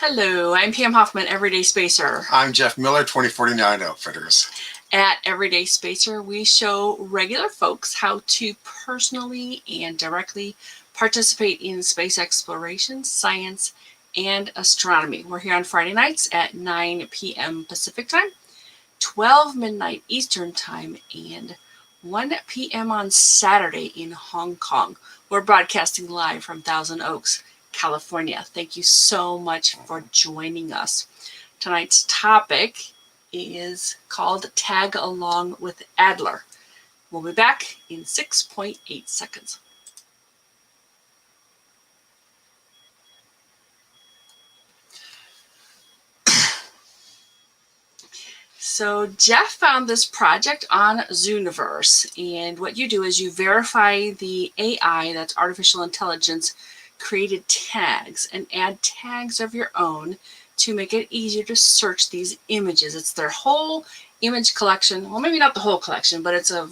Hello, I'm Pam Hoffman, Everyday Spacer. I'm Jeff Miller, 2049 Outfitters. At Everyday Spacer, we show regular folks how to personally and directly participate in space exploration, science, and astronomy. We're here on Friday nights at 9 p.m. Pacific Time, 12 midnight Eastern Time, and 1 p.m. on Saturday in Hong Kong. We're broadcasting live from Thousand Oaks, California. Thank you so much for joining us. Tonight's topic is called Tag Along with Adler. We'll be back in 6.8 seconds. So Jeff found this project on Zooniverse, and what you do is you verify the AI, that's artificial intelligence, created tags and add tags of your own to make it easier to search these images. It's their whole image collection. Well, maybe not the whole collection, but it's a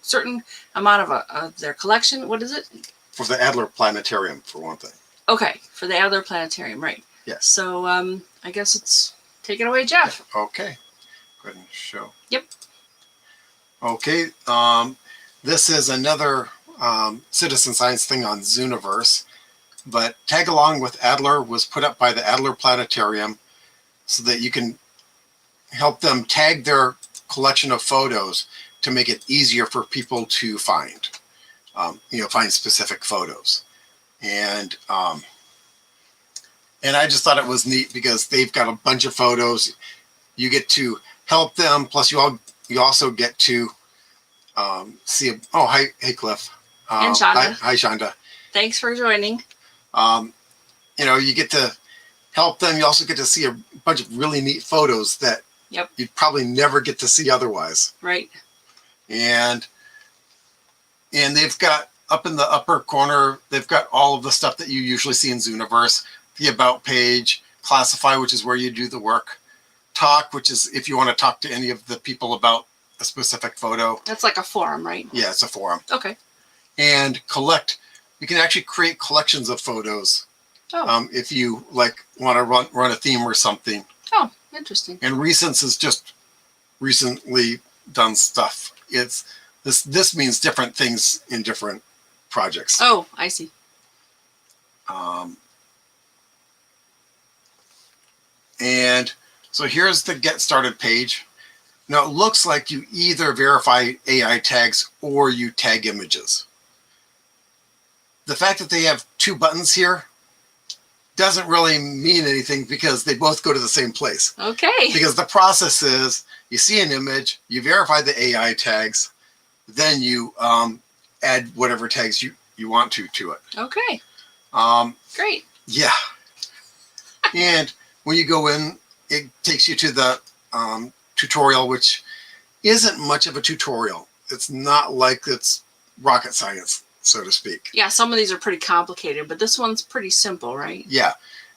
certain amount of their collection. What is it? For the Adler Planetarium, for one thing. Okay, for the Adler Planetarium, right. Yes. So I guess it's take it away, Jeff. Okay. Go ahead and show. Yep. Okay. This is another citizen science thing on Zooniverse, but Tag Along with Adler was put up by the Adler Planetarium so that you can help them tag their collection of photos to make it easier for people to find, find specific photos. And I just thought it was neat because they've got a bunch of photos. You get to help them, plus you also get to see. Hey Cliff. And Shonda. Hi Shonda. Thanks for joining. You get to help them. You also get to see a bunch of really neat photos that you'd probably never get to see otherwise. Right. And they've got up in the upper corner, they've got all of the stuff that you usually see in Zooniverse. The About page, Classify, which is where you do the work. Talk, which is if you want to talk to any of the people about a specific photo. That's like a forum, right? Yeah, it's a forum. Okay. And Collect. You can actually create collections of photos if you want to run a theme or something. Oh, interesting. And Recents is just recently done stuff. It's this means different things in different projects. Oh, I see. And so here's the Get Started page. Now it looks like you either verify AI tags or you tag images. The fact that they have two buttons here doesn't really mean anything because they both go to the same place. Okay. Because the process is you see an image, you verify the AI tags, then you add whatever tags you want to it. Okay. Great. Yeah. And when you go in, it takes you to the tutorial, which isn't much of a tutorial. It's not like it's rocket science, so to speak. Yeah, some of these are pretty complicated, but this one's pretty simple, right? Yeah.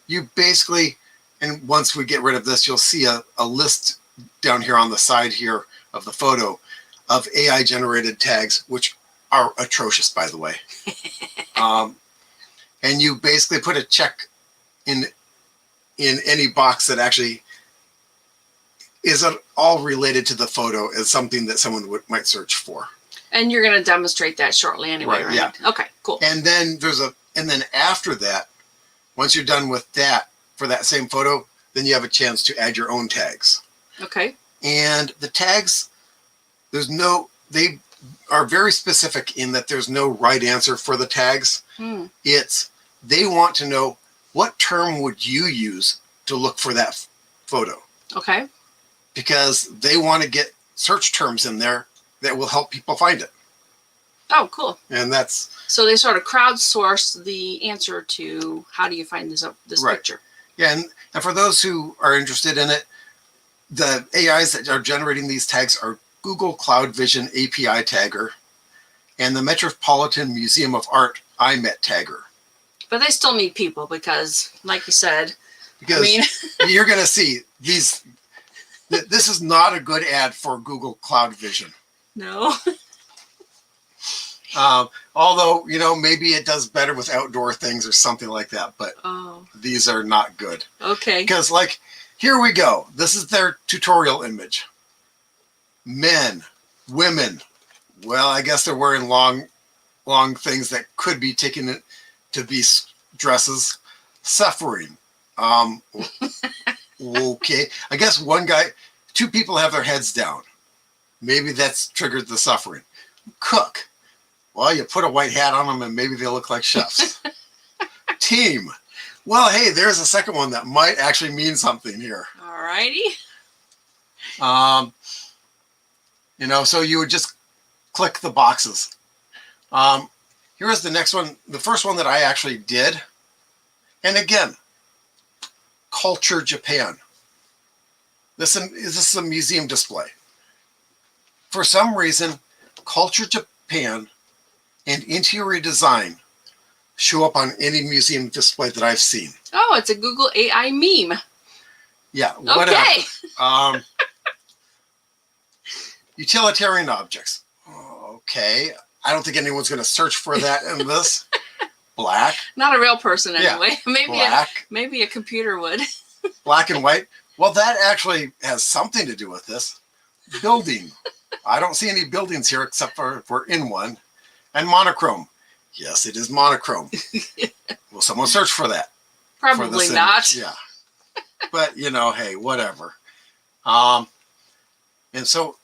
You basically, and once we get rid of this, you'll see a list down here on the side here of the photo of AI generated tags, which are atrocious, by the way. And you basically put a check in any box that actually is all related to the photo as something that someone might search for. And you're going to demonstrate that shortly anyway, right? Yeah. Okay, cool. And then after that, once you're done with that, for that same photo, then you have a chance to add your own tags. Okay. And the tags, they are very specific in that there's no right answer for the tags. They want to know what term would you use to look for that photo. Okay. Because they want to get search terms in there that will help people find it. Oh, cool. And that's... So they sort of crowdsource the answer to how do you find this right. picture. Yeah, and for those who are interested in it, the AIs that are generating these tags are Google Cloud Vision API Tagger and the Metropolitan Museum of Art IMET Tagger. But they still need people because, like you said... Because you're going to see these... This is not a good ad for Google Cloud Vision. No. Although, maybe it does better with outdoor things or something like that, but Oh, these are not good. okay. Because, like, here we go. This is their tutorial image. Men, women. Well, I guess they're wearing long things that could be taken to be dresses. Suffering. Okay. I guess two people have their heads down. Maybe that's triggered the suffering. Cook. Well, you put a white hat on them and maybe they look like chefs. Team. Well, hey, there's a second one that might actually mean something here. All righty. So you would just click the boxes. Here's the next one. The first one that I actually did. And again, Culture Japan. This is a museum display. For some reason, Culture Japan and interior design show up on any museum display that I've seen. Oh, it's a Google AI meme. Yeah, whatever. Okay. Utilitarian objects. Okay. I don't think anyone's going to search for that in this. Black. Not a real person anyway. Yeah. Maybe a computer would. Black and white. Well, that actually has something to do with this. Building. I don't see any buildings here except for if we're in one. And monochrome. Yes, it is monochrome. Will someone search for that? Probably not. Yeah. But, hey, whatever. And so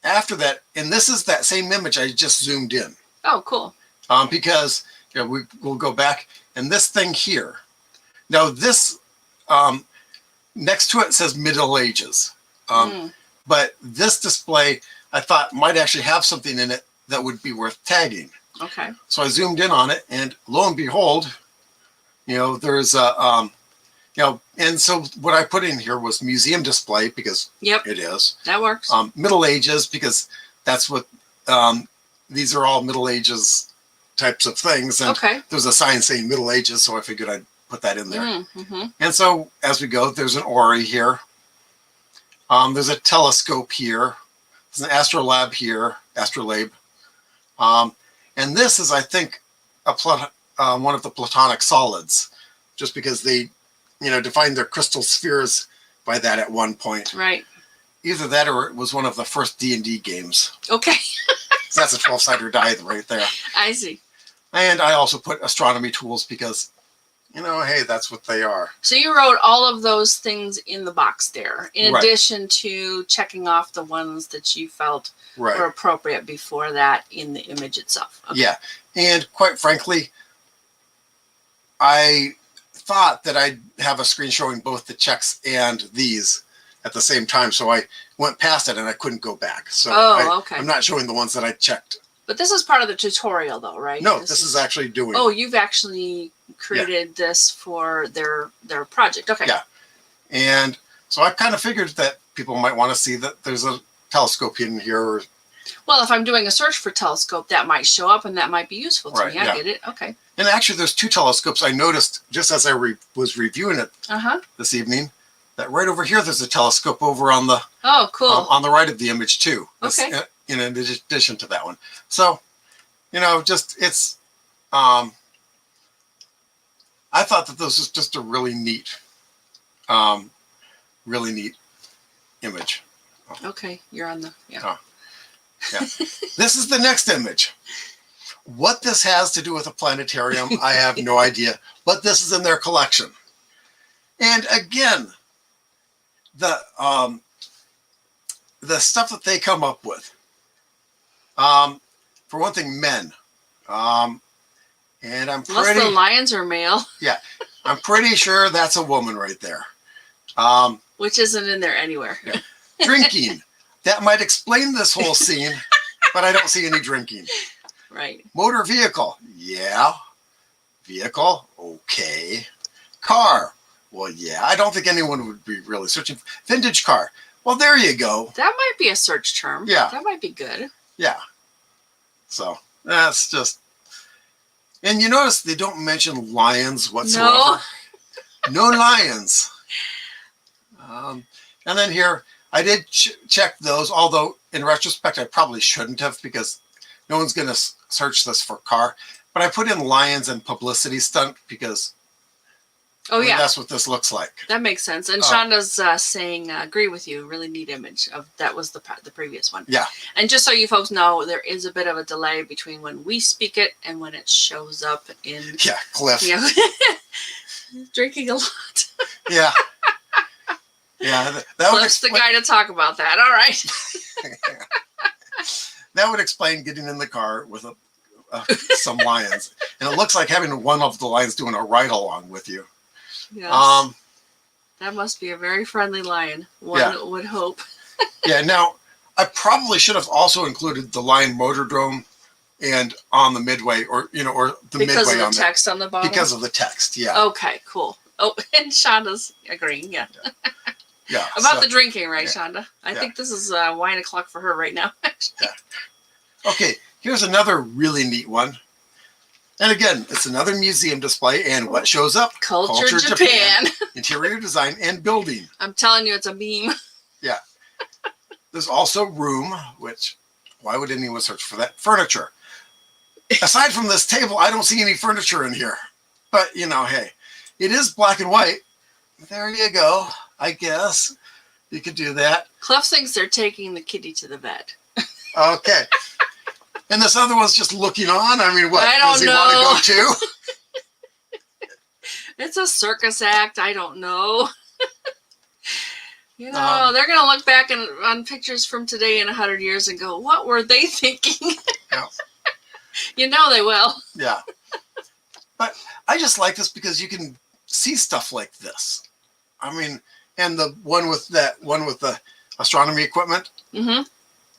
after that, and this is that same image I just zoomed in. Oh, cool. Because we'll go back, and this thing here. Now this next to it says Middle Ages, but this display I thought might actually have something in it that would be worth tagging. Okay. So I zoomed in on it, and lo and behold, there's a and so what I put in here was museum display because it is. That works. Middle Ages because that's what these are all Middle Ages types of things. And there's a sign saying Middle Ages, so I figured I'd put that in there. Mm-hmm. And so as we go, there's an Ori here. There's a telescope here. There's an astrolabe here, astrolabe. And this is, I think, one of the Platonic solids, just because they, defined their crystal spheres by that at one point. Right. Either that or it was one of the first D&D games. Okay. So that's a 12-sided die right there. I see. And I also put astronomy tools because, hey, that's what they are. So you wrote all of those things in the box there, in addition to checking off the ones that you felt were appropriate before that in the image itself. Okay. Yeah. And quite frankly, I thought that I'd have a screen showing both the checks and these at the same time. So I went past it and I couldn't go back. So I'm not showing the ones that I checked. But this is part of the tutorial though, right? No, this is actually doing. Oh, you've actually created this for their project. Okay. Yeah. And so I kind of figured that people might want to see that there's a telescope in here. Well, if I'm doing a search for telescope, that might show up and that might be useful to me. I get it. Okay. And actually, there's two telescopes I noticed just as I was reviewing it this evening. That right over here, there's a telescope over on the on the right of the image too. Okay. In addition to that one, so it's I thought that this was just a really neat image. Okay, you're on the Yeah. This is the next image. What this has to do with a planetarium, I have no idea. But this is in their collection. And again, the stuff that they come up with. For one thing, men. And I'm pretty. Unless the lions are male. Yeah, I'm pretty sure that's a woman right there. Which isn't in there anywhere. Yeah. Drinking. That might explain this whole scene, but I don't see any drinking. Right. Motor vehicle. Yeah. Vehicle. Okay. Car. Well, yeah. I don't think anyone would be really searching. Vintage car. Well, there you go. That might be a search term. Yeah. That might be good. Yeah. So that's just. And you notice they don't mention lions whatsoever. No lions. And then here, I did check those, although in retrospect, I probably shouldn't have because no one's going to search this for car. But I put in lions and publicity stunt because yeah, that's what this looks like. That makes sense. And Shonda's saying, agree with you. Really neat image of that was the previous one. Yeah. And just so you folks know, there is a bit of a delay between when we speak it and when it shows up in. Yeah, Cliff. You know, drinking a lot. Yeah. Yeah. That Cliff's the guy to talk about that. All right. That would explain getting in the car with some lions. And it looks like having one of the lions doing a ride along with you. Yes. That must be a very friendly lion. One would hope. Yeah. Now, I probably should have also included the lion motordrome and on the midway, or the midway because of the on text on the bottom. Because of the text, yeah. Okay, cool. Oh, and Shonda's agreeing, yeah. Yeah. About the drinking, right, yeah. Shonda? I think this is wine o'clock for her right now. Yeah. Okay, here's another really neat one. And again, it's another museum display, and what shows up? Culture Japan. Interior design and building. I'm telling you, it's a meme. Yeah. There's also room, which, why would anyone search for that? Furniture. Aside from this table, I don't see any furniture in here. But, hey, it is black and white. There you go, I guess. You could do that. Cliff thinks they're taking the kitty to the vet. Okay. And this other one's just looking on? I mean, what? I don't Does he know. want to go too? It's a circus act. I don't know. They're going to look back on pictures from today in 100 years and go, what were they thinking? Yeah. They will. Yeah. But I just like this because you can see stuff like this. I mean, and the one with the astronomy equipment, Mm-hmm.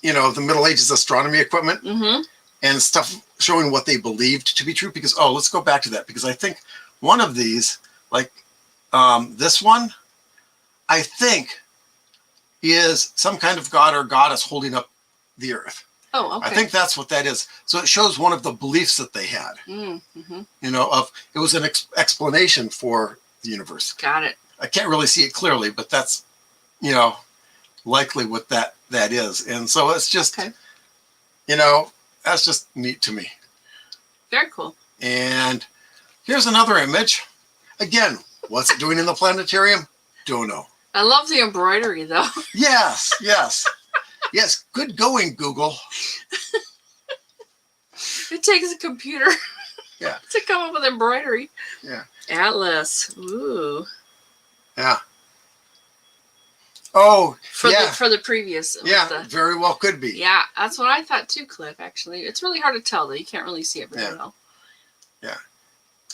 The Middle Ages astronomy equipment, Mm-hmm. and stuff showing what they believed to be true. Because, let's go back to that. Because I think one of these, like this one, I think is some kind of god or goddess holding up the earth. Oh, okay. I think that's what that is. So it shows one of the beliefs that they had. Mm-hmm. It was an explanation for the universe. Got it. I can't really see it clearly, but that's, likely what that is. And so it's just, okay. That's just neat to me. Very cool. And here's another image. Again, what's it doing in the planetarium? Don't know. I love the embroidery, though. Yes. Yes, good going, Google. It takes a computer to come up with embroidery. Yeah. Atlas. Ooh. Yeah. Oh, for the previous. Yeah, very well could be. Yeah, that's what I thought too, Cliff, actually. It's really hard to tell, though. You can't really see it very well. Yeah.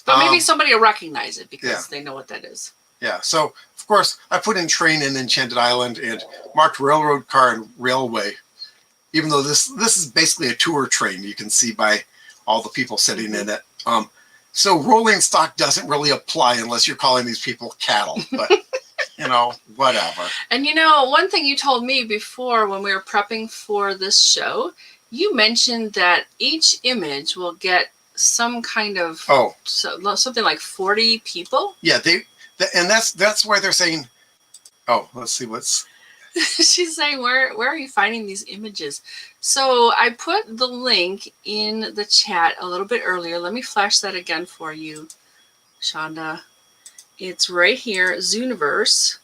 But maybe somebody will recognize it because they know what that is. Yeah, so, of course, I put in train in Enchanted Island and marked railroad car and railway, even though this is basically a tour train. You can see by all the people sitting in it. So rolling stock doesn't really apply unless you're calling these people cattle, but, whatever. And, one thing you told me before when we were prepping for this show, you mentioned that each image will get some kind of, something like 40 people? Yeah, and that's why they're saying, let's see what's... She's saying, where are you finding these images? So I put the link in the chat a little bit earlier. Let me flash that again for you, Shonda. It's right here, Zooniverse,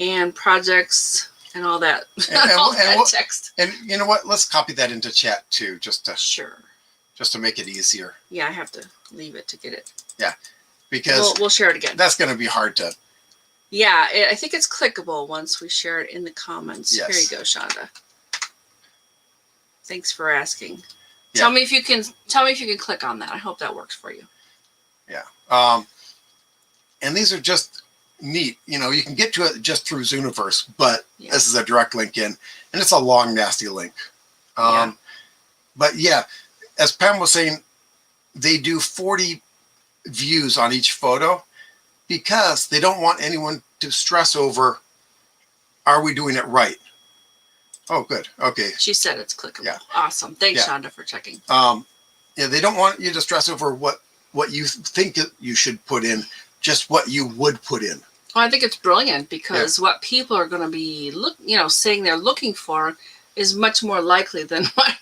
and projects and all that, all that text. And you know what? Let's copy that into chat too, just to make it easier. Yeah, I have to leave it to get it. Yeah, because we'll share it again. That's going to be hard to. Yeah, I think it's clickable once we share it in the comments. Yes. Here you go, Shonda. Thanks for asking. Yeah. Tell me if you can click on that. I hope that works for you. Yeah. And these are just neat. You can get to it just through Zooniverse, but this is a direct link in, and it's a long, nasty link. But yeah, as Pam was saying, they do 40 views on each photo because they don't want anyone to stress over, are we doing it right? Oh, good. Okay. She said it's clickable. Yeah. Awesome. Thanks, Shonda, for checking. They don't want you to stress over what you think you should put in, just what you would put in. Well, I think it's brilliant because what people are going to be saying they're looking for is much more likely than what.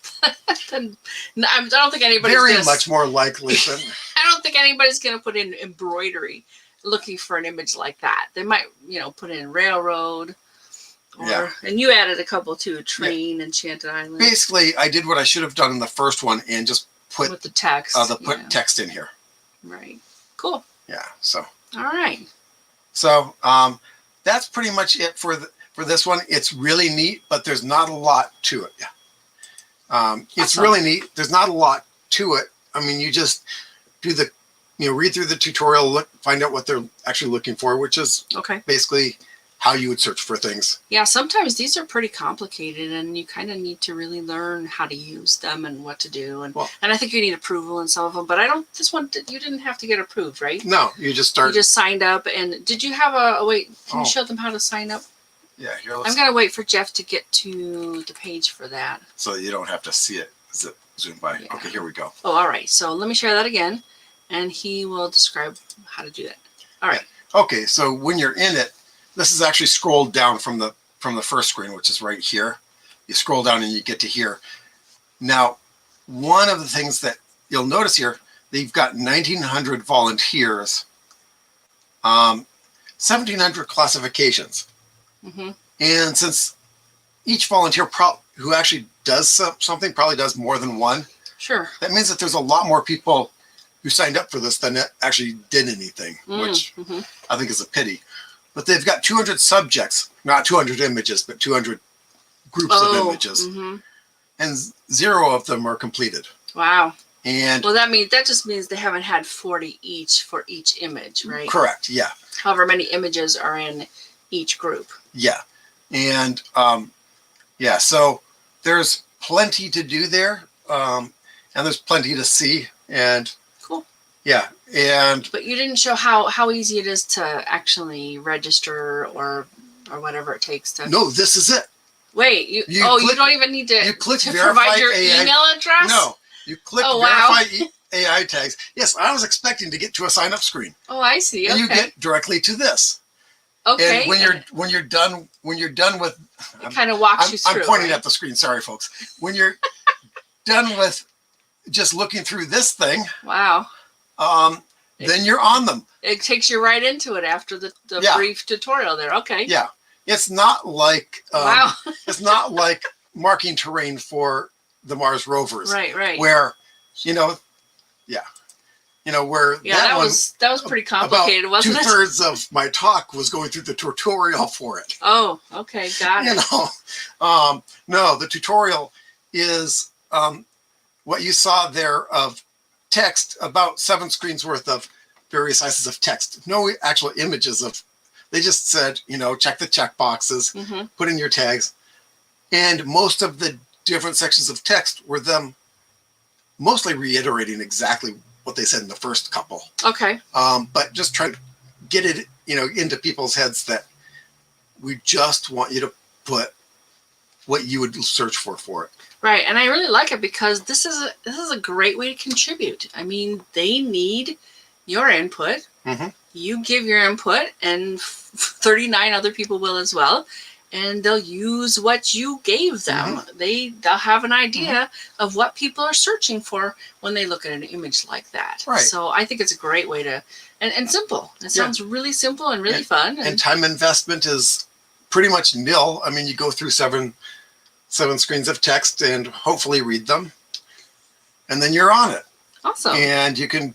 I don't think anybody's very much more likely than. I don't think anybody's going to put in embroidery looking for an image like that. They might, put in railroad. And you added a couple too, train, Enchanted Island. Basically, I did what I should have done in the first one and just put with the text. Put text in here. Right. Cool. Yeah. So. All right. So that's pretty much it for this one. It's really neat, but there's not a lot to it. Yeah. It's really neat. There's not a lot to it. I mean, you just do the, read through the tutorial, find out what they're actually looking for, which is basically how you would search for things. Yeah, sometimes these are pretty complicated, and you kind of need to really learn how to use them and what to do. And I think you need approval in some of them, but this one, you didn't have to get approved, right? No, you just started. You just signed up. And did you have wait, can you show them how to sign up? Yeah, here. I'm going to wait for Jeff to get to the page for that. So you don't have to see it. Zoom by. Yeah. Okay, here we go. Oh, all right. So let me share that again, and he will describe how to do that. All right. Okay, so when you're in it, this is actually scrolled down from the first screen, which is right here. You scroll down and you get to here. Now, one of the things that you'll notice here, they've got 1,900 volunteers, 1,700 classifications. Mm-hmm. And since each volunteer who actually does something probably does more than one. Sure. That means that there's a lot more people who signed up for this than actually did anything, which I think is a pity. But they've got 200 subjects, not 200 images, but 200 groups of images. Mm-hmm. And 0 of them are completed. Wow. And that just means they haven't had 40 each for each image, right? Correct, yeah. However many images are in each group. Yeah. And so there's plenty to do there. And there's plenty to see. And cool. Yeah. But you didn't show how easy it is to actually register or whatever it takes to. No, this is it. Wait, you don't even need to provide your email address? No. You click verify AI tags. Yes, I was expecting to get to a sign up screen. Oh, I see. Okay. And you get directly to this. Okay. And when you're done with, it kind of walks you through. I'm pointing at the screen. Sorry, folks. When you're done with just looking through this thing, wow. Then you're on them. It takes you right into it after the brief tutorial there. Okay. Yeah, it's not like wow. It's not like marking terrain for the Mars rovers. Right. Where, where that was pretty complicated, wasn't it? 2/3 of my talk was going through the tutorial for it. Oh, okay, got it. No, the tutorial is what you saw there of text, about 7 screens worth of various sizes of text. No actual images of. They just said, check the check boxes, put in your tags, and most of the different sections of text were them mostly reiterating exactly what they said in the first couple. Okay. But just trying to get it, into people's heads that we just want you to put what you would search for it. Right, and I really like it because this is a great way to contribute. I mean, they need your input. Mm-hmm. You give your input, and 39 other people will as well. And they'll use what you gave them. Mm-hmm. They'll have an idea of what people are searching for when they look at an image like that. Right. So I think it's a great way to, and simple. It sounds really simple and really fun. And time investment is pretty much nil. I mean, you go through seven screens of text and hopefully read them, and then you're on it. Awesome. And you can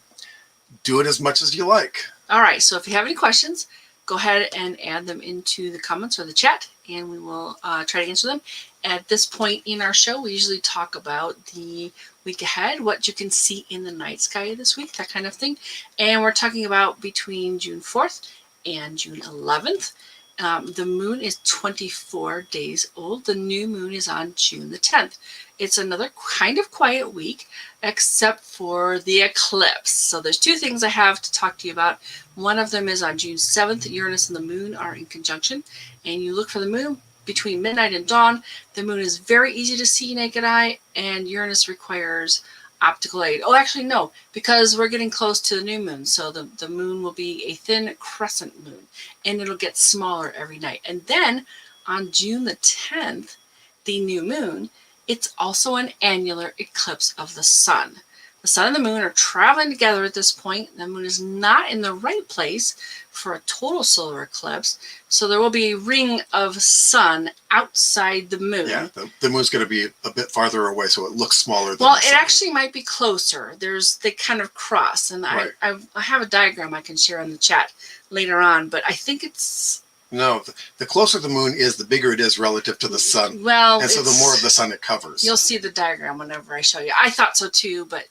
do it as much as you like. All right. So if you have any questions, go ahead and add them into the comments or the chat, and we will try to answer them. At this point in our show, we usually talk about the week ahead, what you can see in the night sky this week, that kind of thing. And we're talking about between June 4th and June 11th. The moon is 24 days old. The new moon is on June the 10th. It's another kind of quiet week, except for the eclipse. So there's 2 things I have to talk to you about. One of them is on June 7th. Uranus and the moon are in conjunction, and you look for the moon between midnight and dawn. The moon is very easy to see naked eye, and Uranus requires optical aid. Oh, actually, no, because we're getting close to the new moon. So the moon will be a thin crescent moon, and it'll get smaller every night. And then on June the 10th, the new moon, it's also an annular eclipse of the sun. The sun and the moon are traveling together at this point. The moon is not in the right place for a total solar eclipse, so there will be a ring of sun outside the moon. Yeah, the moon's going to be a bit farther away, so it looks smaller than well, the it sun. actually might be closer. They kind of cross, and Right. I have a diagram I can share in the chat later on, but I think it's... No, the closer the moon is, the bigger it is relative to the sun. Well, and so the more of the sun it covers. You'll see the diagram whenever I show you. I thought so too, but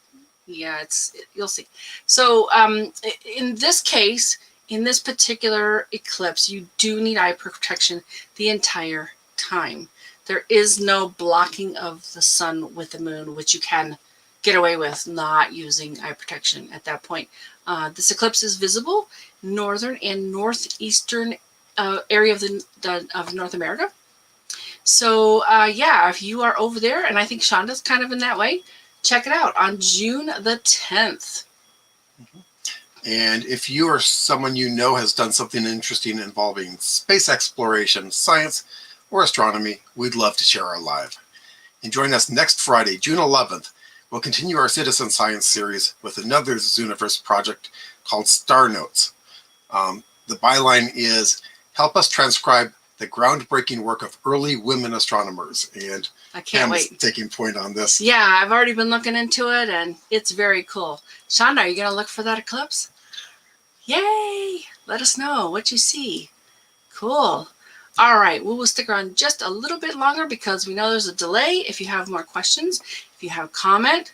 yeah, you'll see. So in this case, in this particular eclipse, you do need eye protection the entire time. There is no blocking of the sun with the moon, which you can get away with not using eye protection at that point. This eclipse is visible northern and northeastern area of North America. So yeah, if you are over there, and I think Shonda's kind of in that way, check it out on June the 10th. And if you or someone you know has done something interesting involving space exploration, science, or astronomy, we'd love to share our live. And join us next Friday, June 11th. We'll continue our citizen science series with another Zooniverse project called Star Notes. The byline is, help us transcribe the groundbreaking work of early women astronomers. And I can't wait. Pam is taking point on this. Yeah, I've already been looking into it, and it's very cool. Shonda, are you going to look for that eclipse? Yay! Let us know what you see. Cool. All right, we will stick around just a little bit longer because we know there's a delay. If you have more questions, if you have a comment,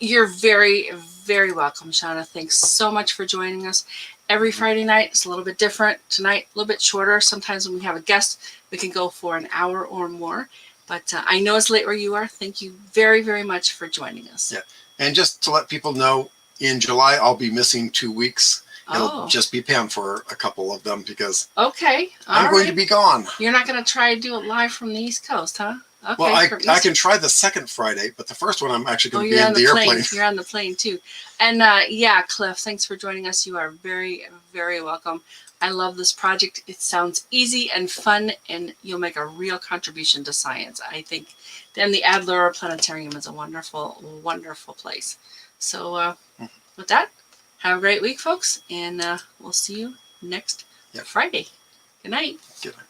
you're very, very welcome, Shonda. Thanks so much for joining us. Every Friday night, it's a little bit different. Tonight, a little bit shorter. Sometimes when we have a guest, we can go for an hour or more. But I know it's late where you are. Thank you very, very much for joining us. Yeah, and just to let people know, in July, I'll be missing 2 weeks. It'll just be Pam for a couple of them because I'm going to be gone. You're not going to try to do it live from the East Coast, huh? Okay. Well, I can try the second Friday, but the first one I'm actually going to be in the airplane. You're on the plane too. And yeah, Cliff, thanks for joining us. You are very, very welcome. I love this project. It sounds easy and fun, and you'll make a real contribution to science. I think then the Adler Planetarium is a wonderful, wonderful place. So with that, have a great week, folks, and we'll see you next Friday. Good night. Good night.